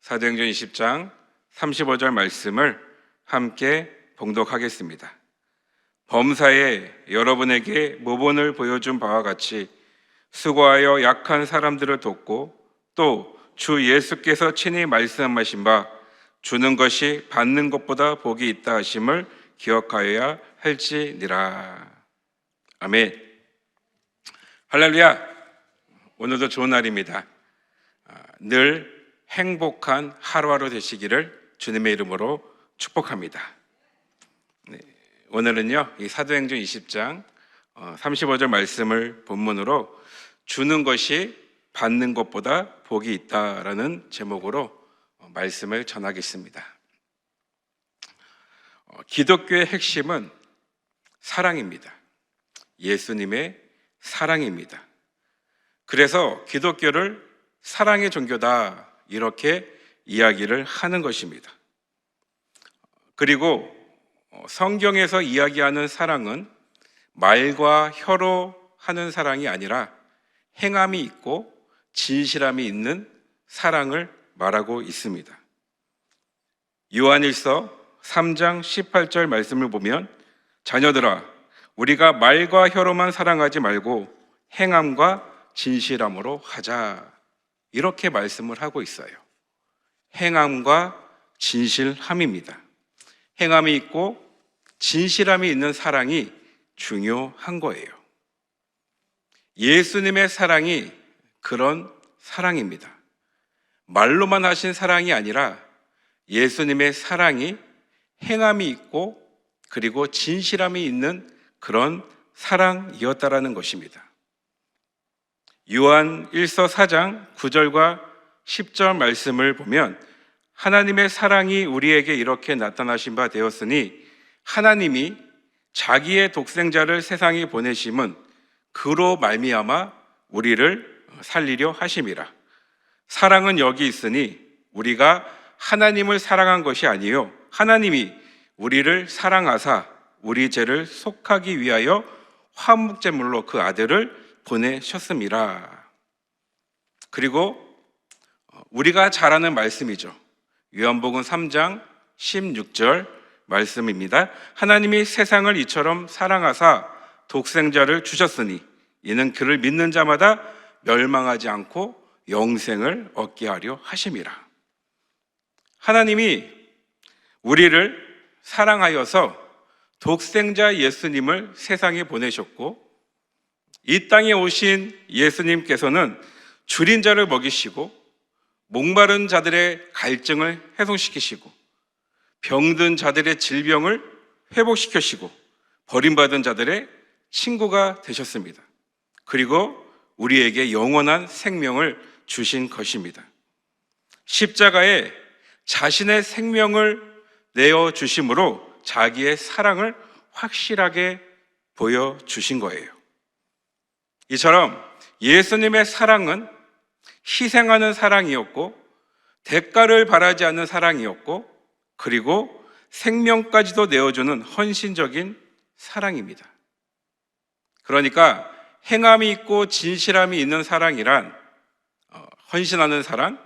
사도행전 20장 35절 말씀을 함께 봉독하겠습니다. 범사에 여러분에게 모본을 보여준 바와 같이 수고하여 약한 사람들을 돕고 또 주 예수께서 친히 말씀하신 바 주는 것이 받는 것보다 복이 있다 하심을 기억하여야 할지니라. 아멘. 할렐루야. 오늘도 좋은 날입니다. 늘 행복한 하루하루 되시기를 주님의 이름으로 축복합니다. 오늘은요, 이 사도행전 20장 35절 말씀을 본문으로 주는 것이 받는 것보다 복이 있다라는 제목으로 말씀을 전하겠습니다. 기독교의 핵심은 사랑입니다. 예수님의 사랑입니다. 그래서 기독교를 사랑의 종교다 이렇게 이야기를 하는 것입니다. 그리고 성경에서 이야기하는 사랑은 말과 혀로 하는 사랑이 아니라 행함이 있고 진실함이 있는 사랑을 말하고 있습니다. 요한일서 3장 18절 말씀을 보면 자녀들아 우리가 말과 혀로만 사랑하지 말고 행함과 진실함으로 하자 이렇게 말씀을 하고 있어요. 행함과 진실함입니다. 행함이 있고 진실함이 있는 사랑이 중요한 거예요. 예수님의 사랑이 그런 사랑입니다. 말로만 하신 사랑이 아니라 예수님의 사랑이 행함이 있고 그리고 진실함이 있는 그런 사랑이었다라는 것입니다. 요한 1서 4장 9절과 10절 말씀을 보면 하나님의 사랑이 우리에게 이렇게 나타나신 바 되었으니 하나님이 자기의 독생자를 세상에 보내심은 그로 말미암아 우리를 살리려 하심이라. 사랑은 여기 있으니 우리가 하나님을 사랑한 것이 아니요 하나님이 우리를 사랑하사 우리 죄를 속하기 위하여 화목제물로 그 아들을 보내셨음이라. 그리고 우리가 잘 아는 말씀이죠. 요한복음 3장 16절 말씀입니다. 하나님이 세상을 이처럼 사랑하사 독생자를 주셨으니 이는 그를 믿는 자마다 멸망하지 않고 영생을 얻게 하려 하심이라. 하나님이 우리를 사랑하여서 독생자 예수님을 세상에 보내셨고 이 땅에 오신 예수님께서는 줄인 자를 먹이시고 목마른 자들의 갈증을 해소시키시고 병든 자들의 질병을 회복시키시고 버림받은 자들의 친구가 되셨습니다. 그리고 우리에게 영원한 생명을 주신 것입니다. 십자가에 자신의 생명을 내어주심으로 자기의 사랑을 확실하게 보여주신 거예요. 이처럼 예수님의 사랑은 희생하는 사랑이었고 대가를 바라지 않는 사랑이었고 그리고 생명까지도 내어주는 헌신적인 사랑입니다. 그러니까 행함이 있고 진실함이 있는 사랑이란 헌신하는 사랑,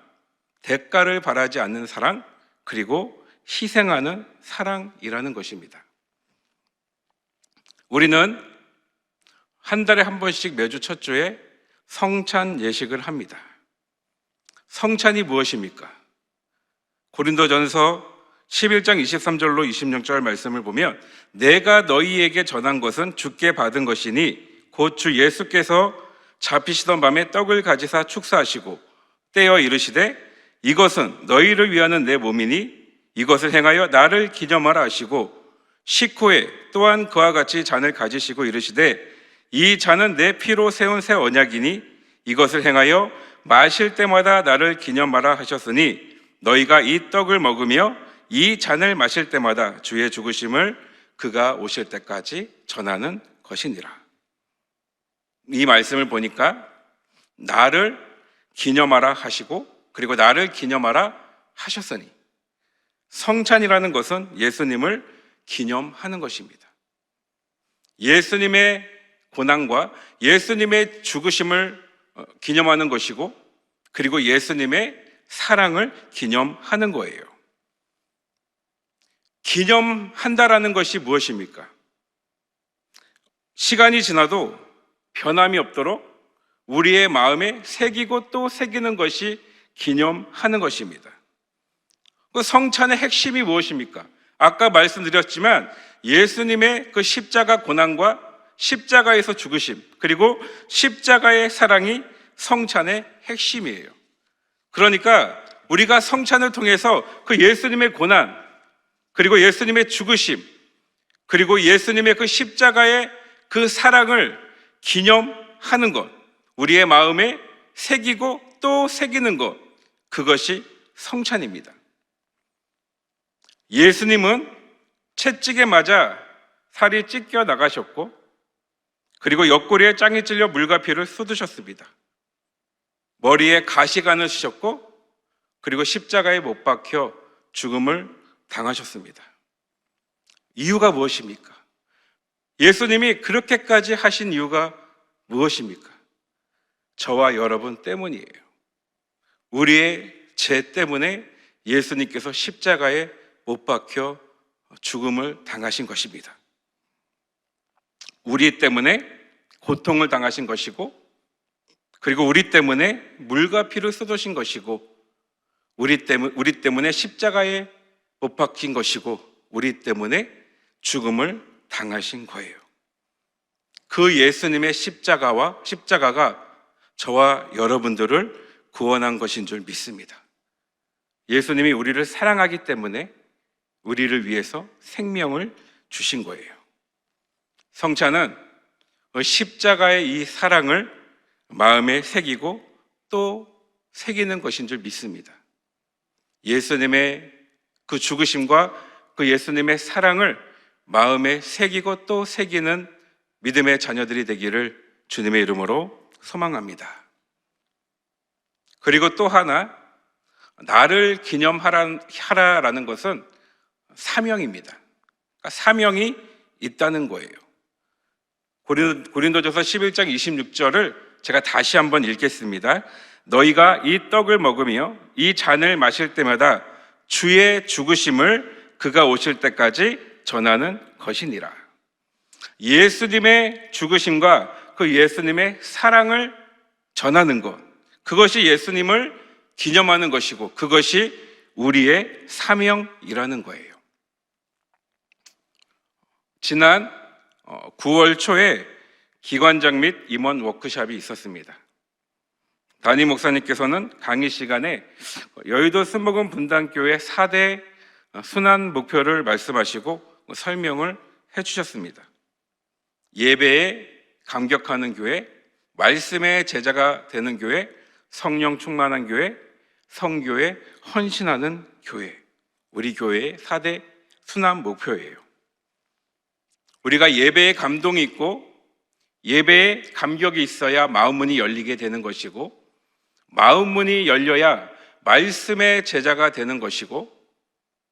대가를 바라지 않는 사랑, 그리고 희생하는 사랑이라는 것입니다. 우리는 한 달에 한 번씩 매주 첫 주에 성찬 예식을 합니다. 성찬이 무엇입니까? 고린도전서 11장 23절로 26절 말씀을 보면 내가 너희에게 전한 것은 주께 받은 것이니 곧 주 예수께서 잡히시던 밤에 떡을 가지사 축사하시고 떼어 이르시되 이것은 너희를 위하는 내 몸이니 이것을 행하여 나를 기념하라 하시고 식후에 또한 그와 같이 잔을 가지시고 이르시되 이 잔은 내 피로 세운 새 언약이니 이것을 행하여 마실 때마다 나를 기념하라 하셨으니 너희가 이 떡을 먹으며 이 잔을 마실 때마다 주의 죽으심을 그가 오실 때까지 전하는 것이니라. 이 말씀을 보니까 나를 기념하라 하시고 그리고 나를 기념하라 하셨으니 성찬이라는 것은 예수님을 기념하는 것입니다. 예수님의 고난과 예수님의 죽으심을 기념하는 것이고 그리고 예수님의 사랑을 기념하는 거예요. 기념한다라는 것이 무엇입니까? 시간이 지나도 변함이 없도록 우리의 마음에 새기고 또 새기는 것이 기념하는 것입니다. 그 성찬의 핵심이 무엇입니까? 아까 말씀드렸지만 예수님의 그 십자가 고난과 십자가에서 죽으심, 그리고 십자가의 사랑이 성찬의 핵심이에요. 그러니까 우리가 성찬을 통해서 그 예수님의 고난, 그리고 예수님의 죽으심, 그리고 예수님의 그 십자가의 그 사랑을 기념하는 것, 우리의 마음에 새기고 또 새기는 것, 그것이 성찬입니다. 예수님은 채찍에 맞아 살이 찢겨 나가셨고, 그리고 옆구리에 짱이 찔려 물과 피를 쏟으셨습니다. 머리에 가시관을 쓰셨고, 그리고 십자가에 못 박혀 죽음을 당하셨습니다. 이유가 무엇입니까? 예수님이 그렇게까지 하신 이유가 무엇입니까? 저와 여러분 때문이에요. 우리의 죄 때문에 예수님께서 십자가에 못 박혀 죽음을 당하신 것입니다. 우리 때문에 고통을 당하신 것이고, 그리고 우리 때문에 물과 피를 쏟으신 것이고, 우리 때문에 십자가에 못 박힌 것이고, 우리 때문에 죽음을 당하신 거예요. 그 예수님의 십자가가 저와 여러분들을 구원한 것인 줄 믿습니다. 예수님이 우리를 사랑하기 때문에 우리를 위해서 생명을 주신 거예요. 성찬은 십자가의 이 사랑을 마음에 새기고 또 새기는 것인 줄 믿습니다. 예수님의 그 죽으심과 그 예수님의 사랑을 마음에 새기고 또 새기는 믿음의 자녀들이 되기를 주님의 이름으로 소망합니다. 그리고 또 하나, 나를 기념하라라는 것은 사명입니다. 그러니까 사명이 있다는 거예요. 고린도전서 11장 26절을 제가 다시 한번 읽겠습니다. 너희가 이 떡을 먹으며 이 잔을 마실 때마다 주의 죽으심을 그가 오실 때까지 전하는 것이니라. 예수님의 죽으심과 그 예수님의 사랑을 전하는 것, 그것이 예수님을 기념하는 것이고, 그것이 우리의 사명이라는 거예요. 지난 9월 초에 기관장 및 임원 워크숍이 있었습니다. 담임 목사님께서는 강의 시간에 여의도 스모금 분당교회 4대 순환 목표를 말씀하시고 설명을 해주셨습니다. 예배에 감격하는 교회, 말씀의 제자가 되는 교회, 성령 충만한 교회, 성교에 헌신하는 교회, 우리 교회의 4대 순환 목표예요. 우리가 예배에 감동이 있고 예배에 감격이 있어야 마음 문이 열리게 되는 것이고, 마음 문이 열려야 말씀의 제자가 되는 것이고,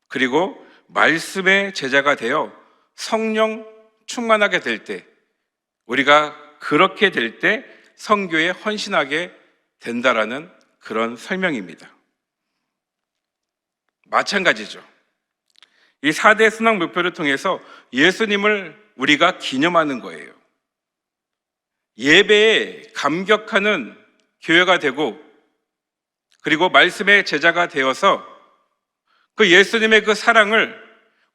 그리고 말씀의 제자가 되어 성령 충만하게 될 때, 우리가 그렇게 될 때 성교에 헌신하게 된다라는 그런 설명입니다. 마찬가지죠. 이 4대 순환 목표를 통해서 예수님을 우리가 기념하는 거예요. 예배에 감격하는 교회가 되고, 그리고 말씀의 제자가 되어서 그 예수님의 그 사랑을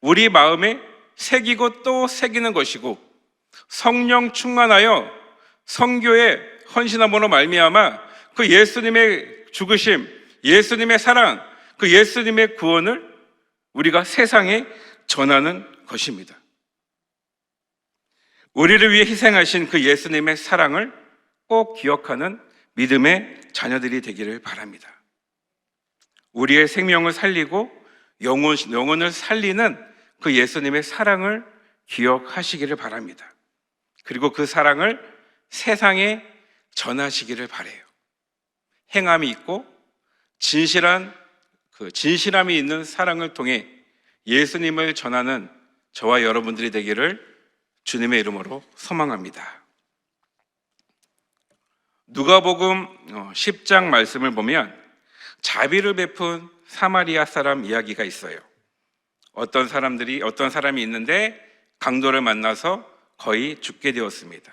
우리 마음에 새기고 또 새기는 것이고, 성령 충만하여 성교에 헌신함으로 말미암아 그 예수님의 죽으심, 예수님의 사랑, 그 예수님의 구원을 우리가 세상에 전하는 것입니다. 우리를 위해 희생하신 그 예수님의 사랑을 꼭 기억하는 믿음의 자녀들이 되기를 바랍니다. 우리의 생명을 살리고 영혼을 살리는 그 예수님의 사랑을 기억하시기를 바랍니다. 그리고 그 사랑을 세상에 전하시기를 바라요. 행함이 있고 진실함이 있는 사랑을 통해 예수님을 전하는 저와 여러분들이 되기를 주님의 이름으로 소망합니다. 누가복음 10장 말씀을 보면 자비를 베푼 사마리아 사람 이야기가 있어요. 어떤 사람이 있는데 강도를 만나서 거의 죽게 되었습니다.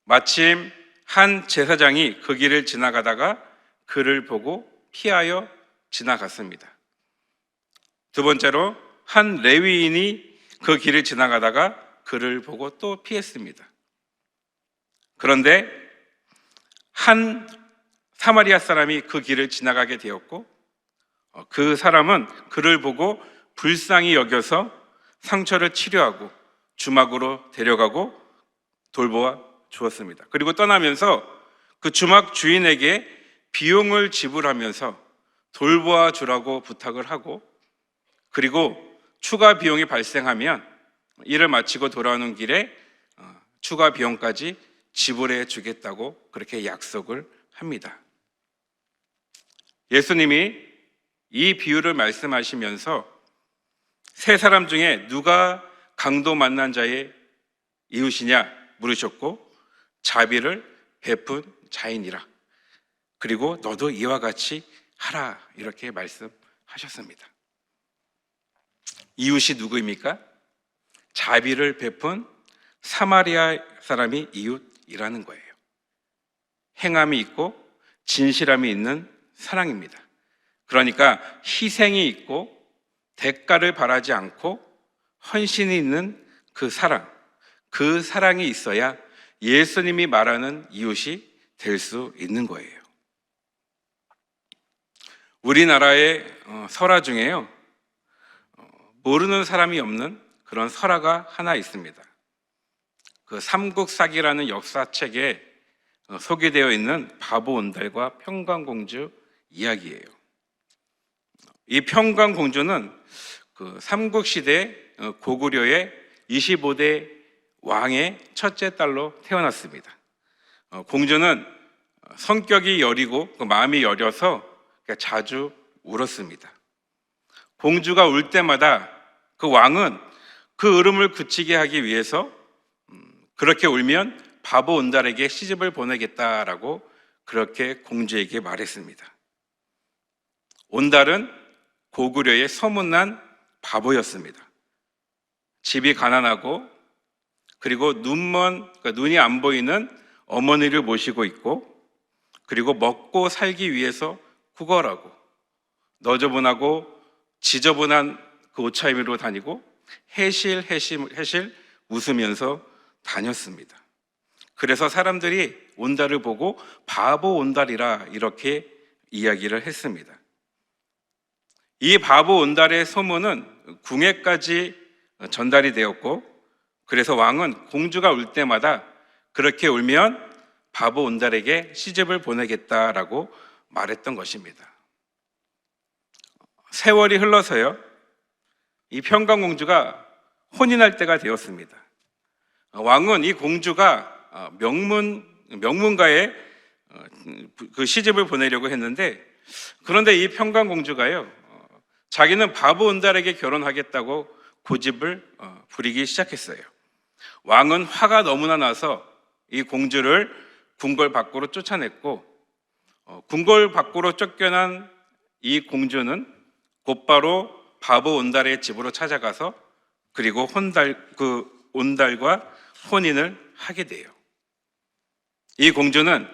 마침 한 제사장이 그 길을 지나가다가 그를 보고 피하여 지나갔습니다. 두 번째로 한 레위인이 그 길을 지나가다가 그를 보고 또 피했습니다. 그런데 한 사마리아 사람이 그 길을 지나가게 되었고, 그 사람은 그를 보고 불쌍히 여겨서 상처를 치료하고 주막으로 데려가고 돌보아 주었습니다. 그리고 떠나면서 그 주막 주인에게 비용을 지불하면서 돌보아 주라고 부탁을 하고, 그리고 추가 비용이 발생하면 일을 마치고 돌아오는 길에 추가 비용까지 지불해 주겠다고 그렇게 약속을 합니다. 예수님이 이 비유를 말씀하시면서 세 사람 중에 누가 강도 만난 자의 이웃이냐 물으셨고, 자비를 베푼 자이니라. 그리고 너도 이와 같이 하라, 이렇게 말씀하셨습니다. 이웃이 누구입니까? 자비를 베푼 사마리아 사람이 이웃이라는 거예요. 행함이 있고 진실함이 있는 사랑입니다. 그러니까 희생이 있고 대가를 바라지 않고 헌신이 있는 그 사랑이 있어야 예수님이 말하는 이웃이 될 수 있는 거예요. 우리나라의 설화 중에요, 모르는 사람이 없는 그런 설화가 하나 있습니다. 그 삼국사기라는 역사책에 소개되어 있는 바보 온달과 평강공주 이야기예요. 이 평강공주는 그 삼국시대 고구려의 25대 왕의 첫째 딸로 태어났습니다. 공주는 성격이 여리고 마음이 여려서 자주 울었습니다. 공주가 울 때마다 그 왕은 그 울음을 그치게 하기 위해서 그렇게 울면 바보 온달에게 시집을 보내겠다라고 그렇게 공주에게 말했습니다. 온달은 고구려의 소문난 바보였습니다. 집이 가난하고 그리고 눈이 안 보이는 어머니를 모시고 있고, 그리고 먹고 살기 위해서 구걸하고 너저분하고 지저분한 그 옷차림으로 다니고 해실 웃으면서 다녔습니다. 그래서 사람들이 온달을 보고 바보 온달이라 이렇게 이야기를 했습니다. 이 바보 온달의 소문은 궁예까지 전달이 되었고, 그래서 왕은 공주가 울 때마다 그렇게 울면 바보 온달에게 시집을 보내겠다라고 말했던 것입니다. 세월이 흘러서요, 이 평강공주가 혼인할 때가 되었습니다. 왕은 이 공주가 명문가에 그 시집을 보내려고 했는데, 그런데 이 평강공주가요, 자기는 바보 온달에게 결혼하겠다고 고집을 부리기 시작했어요. 왕은 화가 너무나 나서 이 공주를 궁궐 밖으로 쫓아냈고, 궁궐 밖으로 쫓겨난 이 공주는 곧바로 바보 온달의 집으로 찾아가서 그리고 온달과 혼인을 하게 돼요. 이 공주는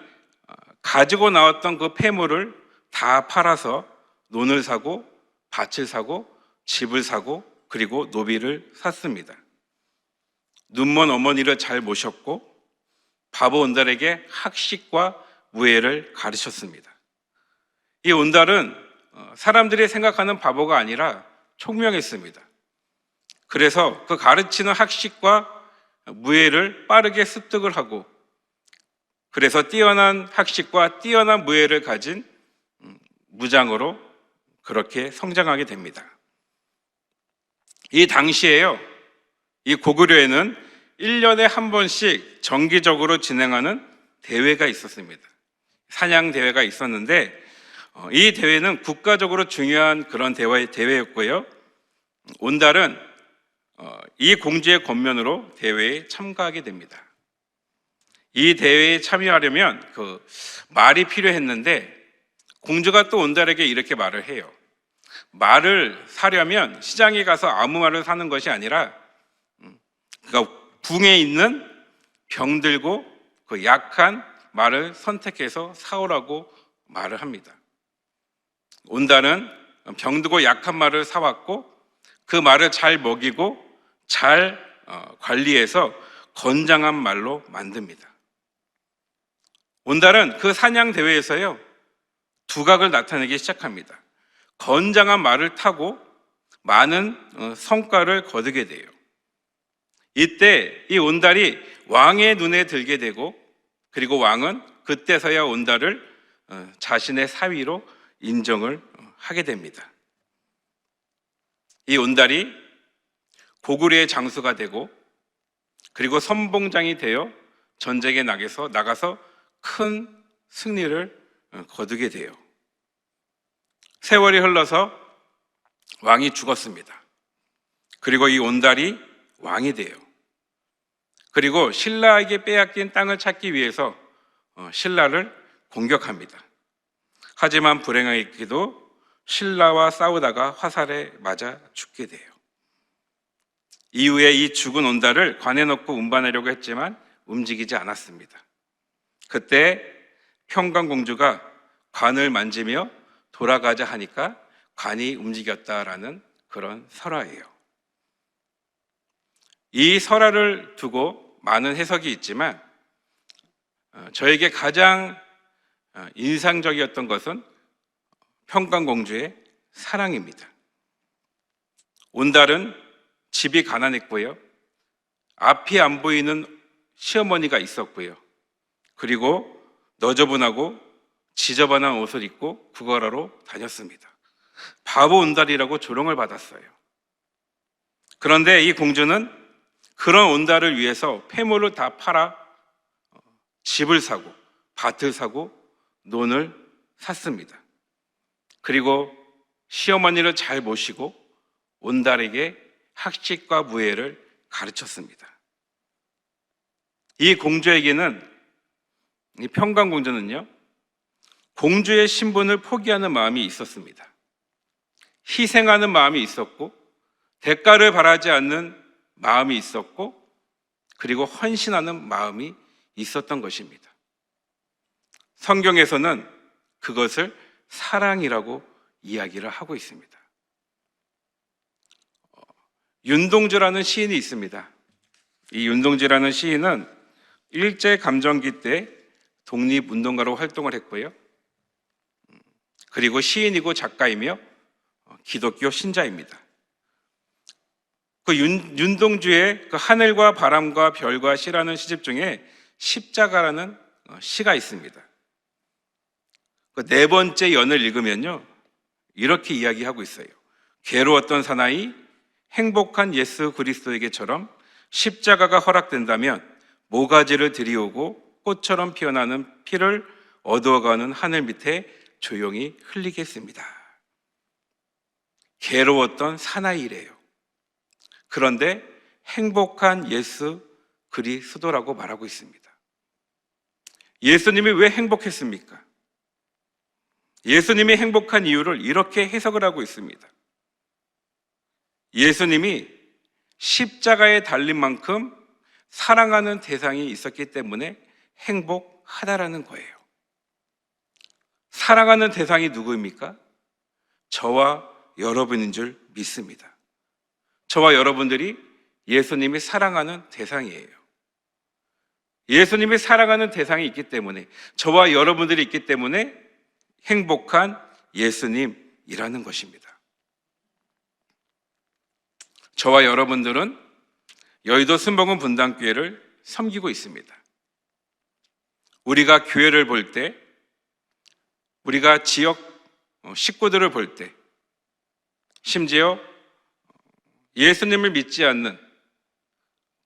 가지고 나왔던 그 폐물을 다 팔아서 논을 사고 밭을 사고 집을 사고 그리고 노비를 샀습니다. 눈먼 어머니를 잘 모셨고 바보 온달에게 학식과 무예를 가르쳤습니다. 이 온달은 사람들이 생각하는 바보가 아니라 총명했습니다. 그래서 그 가르치는 학식과 무예를 빠르게 습득을 하고, 그래서 뛰어난 학식과 뛰어난 무예를 가진 무장으로 그렇게 성장하게 됩니다. 이 당시에요, 이 고구려에는 1년에 한 번씩 정기적으로 진행하는 대회가 있었습니다. 사냥 대회가 있었는데, 이 대회는 국가적으로 중요한 그런 대회였고요. 온달은 이 공주의 권면으로 대회에 참가하게 됩니다. 이 대회에 참여하려면 그 말이 필요했는데, 공주가 또 온달에게 이렇게 말을 해요. 말을 사려면 시장에 가서 아무 말을 사는 것이 아니라 그러니까 궁에 있는 병들고 그 약한 말을 선택해서 사오라고 말을 합니다. 온달은 병들고 약한 말을 사왔고 그 말을 잘 먹이고 잘 관리해서 건장한 말로 만듭니다. 온달은 그 사냥 대회에서요, 두각을 나타내기 시작합니다. 건장한 말을 타고 많은 성과를 거두게 돼요. 이때 이 온달이 왕의 눈에 들게 되고, 그리고 왕은 그때서야 온달을 자신의 사위로 인정을 하게 됩니다. 이 온달이 고구려의 장수가 되고, 그리고 선봉장이 되어 전쟁에 나가서 큰 승리를 거두게 돼요. 세월이 흘러서 왕이 죽었습니다. 그리고 이 온달이 왕이 돼요. 그리고 신라에게 빼앗긴 땅을 찾기 위해서 신라를 공격합니다. 하지만 불행하게도 신라와 싸우다가 화살에 맞아 죽게 돼요. 이후에 이 죽은 온달을 관에 넣고 운반하려고 했지만 움직이지 않았습니다. 그때 평강공주가 관을 만지며 돌아가자 하니까 관이 움직였다라는 그런 설화예요. 이 설화를 두고 많은 해석이 있지만 저에게 가장 인상적이었던 것은 평강공주의 사랑입니다. 온달은 집이 가난했고요, 앞이 안 보이는 시어머니가 있었고요, 그리고 너저분하고 지저분한 옷을 입고 구걸하러 다녔습니다. 바보 온달이라고 조롱을 받았어요. 그런데 이 공주는 그런 온달을 위해서 폐물을 다 팔아 집을 사고 밭을 사고 논을 샀습니다. 그리고 시어머니를 잘 모시고 온달에게 학식과 무예를 가르쳤습니다. 이 공주에게는, 이 평강공주는요, 공주의 신분을 포기하는 마음이 있었습니다. 희생하는 마음이 있었고, 대가를 바라지 않는 마음이 있었고, 그리고 헌신하는 마음이 있었던 것입니다. 성경에서는 그것을 사랑이라고 이야기를 하고 있습니다. 윤동주라는 시인이 있습니다. 이 윤동주라는 시인은 일제감정기 때 독립운동가로 활동을 했고요, 그리고 시인이고 작가이며 기독교 신자입니다. 그 윤동주의 그 하늘과 바람과 별과 시라는 시집 중에 십자가라는 시가 있습니다. 그 네 번째 연을 읽으면요, 이렇게 이야기하고 있어요. 괴로웠던 사나이 행복한 예수 그리스도에게처럼 십자가가 허락된다면 모가지를 들이오고 꽃처럼 피어나는 피를 얻어가는 하늘 밑에 조용히 흘리겠습니다. 괴로웠던 사나이래요. 그런데 행복한 예수 그리스도라고 말하고 있습니다. 예수님이 왜 행복했습니까? 예수님이 행복한 이유를 이렇게 해석을 하고 있습니다. 예수님이 십자가에 달린 만큼 사랑하는 대상이 있었기 때문에 행복하다라는 거예요. 사랑하는 대상이 누구입니까? 저와 여러분인 줄 믿습니다. 저와 여러분들이 예수님이 사랑하는 대상이에요. 예수님이 사랑하는 대상이 있기 때문에, 저와 여러분들이 있기 때문에 행복한 예수님이라는 것입니다. 저와 여러분들은 여의도 순복음 분당교회를 섬기고 있습니다. 우리가 교회를 볼 때, 우리가 지역 식구들을 볼 때, 심지어 예수님을 믿지 않는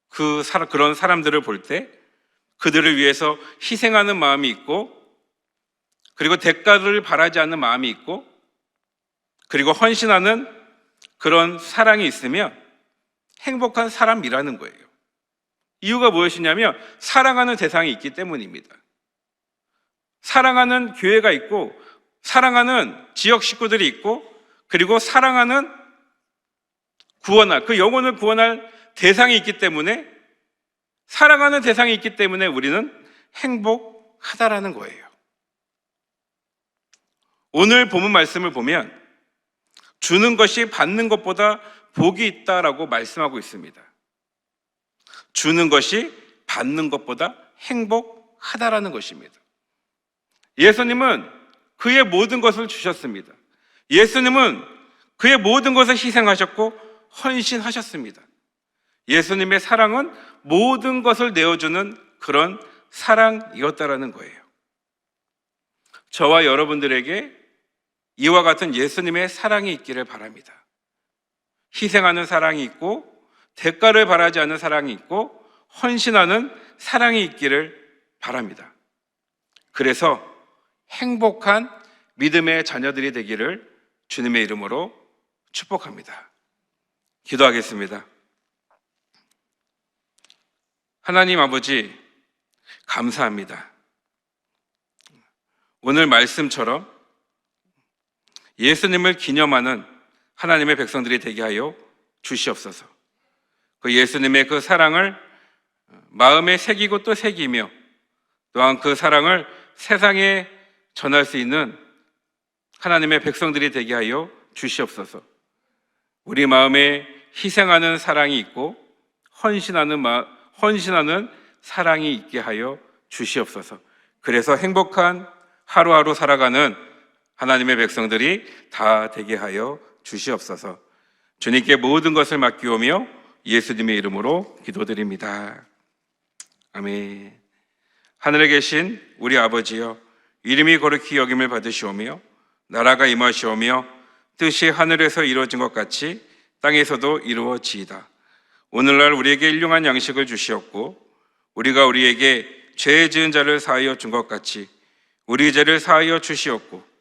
그런 사람들을 볼 때 그들을 위해서 희생하는 마음이 있고, 그리고 대가를 바라지 않는 마음이 있고, 그리고 헌신하는 그런 사랑이 있으면 행복한 사람이라는 거예요. 이유가 무엇이냐면 사랑하는 대상이 있기 때문입니다. 사랑하는 교회가 있고 사랑하는 지역 식구들이 있고, 그리고 사랑하는 구원할, 그 영혼을 구원할 대상이 있기 때문에, 사랑하는 대상이 있기 때문에 우리는 행복하다라는 거예요. 오늘 본문 말씀을 보면 주는 것이 받는 것보다 복이 있다라고 말씀하고 있습니다. 주는 것이 받는 것보다 행복하다라는 것입니다. 예수님은 그의 모든 것을 주셨습니다. 예수님은 그의 모든 것을 희생하셨고 헌신하셨습니다. 예수님의 사랑은 모든 것을 내어주는 그런 사랑이었다라는 거예요. 저와 여러분들에게 이와 같은 예수님의 사랑이 있기를 바랍니다. 희생하는 사랑이 있고, 대가를 바라지 않는 사랑이 있고, 헌신하는 사랑이 있기를 바랍니다. 그래서 행복한 믿음의 자녀들이 되기를 주님의 이름으로 축복합니다. 기도하겠습니다. 하나님 아버지, 감사합니다. 오늘 말씀처럼 예수님을 기념하는 하나님의 백성들이 되게 하여 주시옵소서. 그 예수님의 그 사랑을 마음에 새기고 또 새기며, 또한 그 사랑을 세상에 전할 수 있는 하나님의 백성들이 되게 하여 주시옵소서. 우리 마음에 희생하는 사랑이 있고 헌신하는 사랑이 있게 하여 주시옵소서. 그래서 행복한 하루하루 살아가는 하나님의 백성들이 다 되게 하여 주시옵소서. 주님께 모든 것을 맡기오며 예수님의 이름으로 기도드립니다. 아멘. 하늘에 계신 우리 아버지여, 이름이 거룩히 여김을 받으시오며 나라가 임하시오며 뜻이 하늘에서 이루어진 것 같이 땅에서도 이루어지이다. 오늘날 우리에게 일용한 양식을 주시옵고, 우리가 우리에게 죄 지은 자를 사하여 준 것 같이 우리 죄를 사하여 주시옵고,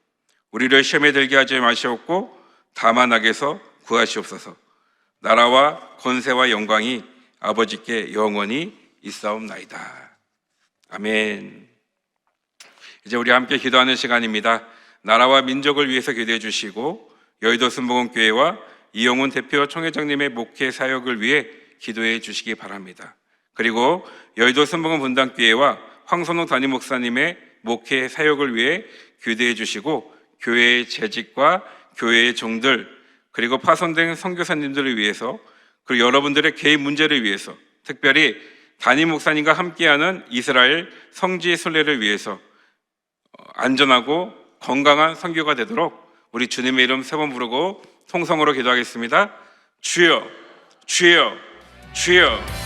우리를 시험에 들게 하지 마시옵고 다만 악에서 구하시옵소서. 나라와 권세와 영광이 아버지께 영원히 있사옵나이다. 아멘. 이제 우리 함께 기도하는 시간입니다. 나라와 민족을 위해서 기도해 주시고, 여의도 순복음교회와 이영훈 대표 총회장님의 목회 사역을 위해 기도해 주시기 바랍니다. 그리고 여의도 순복음 분당교회와 황선홍 담임 목사님의 목회 사역을 위해 기도해 주시고, 교회의 재직과 교회의 종들, 그리고 파손된 선교사님들을 위해서, 그리고 여러분들의 개인 문제를 위해서, 특별히 담임 목사님과 함께하는 이스라엘 성지 순례를 위해서 안전하고 건강한 선교가 되도록 우리 주님의 이름 3번 부르고 통성으로 기도하겠습니다. 주여, 주여, 주여.